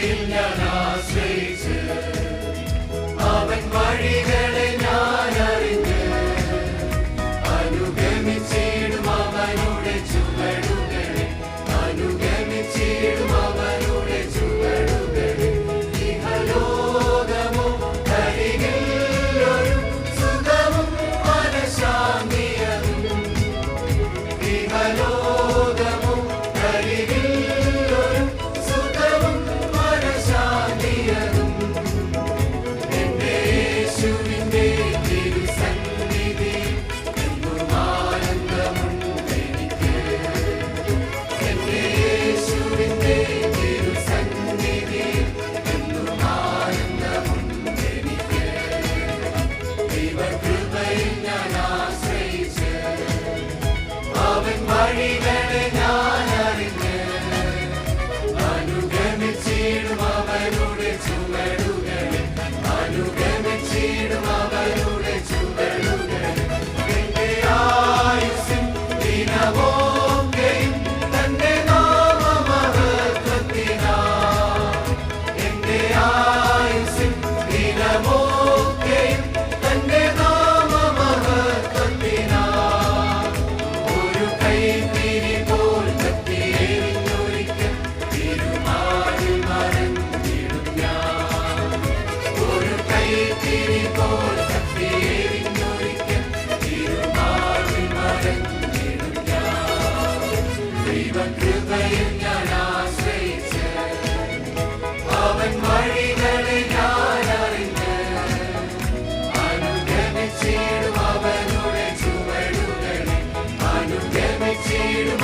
കൃപയിൽ ഞാൻ ആശ്രയിച്ച് അവൻ വഴികളെ ഞാൻ അറിഞ്ഞ് അനുഗമിച്ചിടും അവനുടെ ചുവടുകളെ അനുഗമിച്ചിടും അവനുടെ ചുവടുകളെ ഇഹലോകമോ കരികിൽ ഒരു സുഖവും മനഃശാന്തിയും ഇഹലോകമോ കരികിൽ ഒരു സുഖവും മനഃശാന്തിയും എന്റെ യേശുവിന്റെ തിരുസന്നിധി എന്നും ആനന്ദമുണ്ട് എനിക്ക് എന്റെ യേശുവിന്റെ തിരുസന്നിധി എന്നും ആനന്ദമുണ്ട് എനിക്ക് ദൈവകൃപയിൽ ഞാൻ ആശ്രയിച്ച് അവൻ വഴികളെ ഞാൻ അറിഞ്ഞ് അനുഗമിച്ചിടും അവനുടെ ചുവടുകളെ അനുഗമിച്ചിടും അവനുടെ ചുവടുകളെ എന്റെ ആയുസ്സിൻ ദിനമൊക്കെയും തന്റെ നാമമഹത്വത്തിനായി എന്റെ ആയുസ്സിൻ ദിനമൊക്കെയും തന്റെ നാമമഹത്വത്തിനായി ഒരു കൈത്തിരി പോൽ കത്തിയെരിഞ്ഞൊരിക്കൽ തിരുനാളിൽ മറഞ്ഞിടും ഞാൻ ഒരു കൈത്തിരി പോൽ കത്തിയെരിഞ്ഞൊരിക്കൽ തിരുനാളിൽ മറഞ്ഞിടും ഞാൻ ദൈവകൃപയിൽ ഞാൻ ആശ്രയിച്ച് അവൻ വഴികളെ ഞാൻ അറിഞ്ഞ് അനുഗമിച്ചിടും അവനുടെ ചുവടുകളെ അനുഗമിച്ചിടും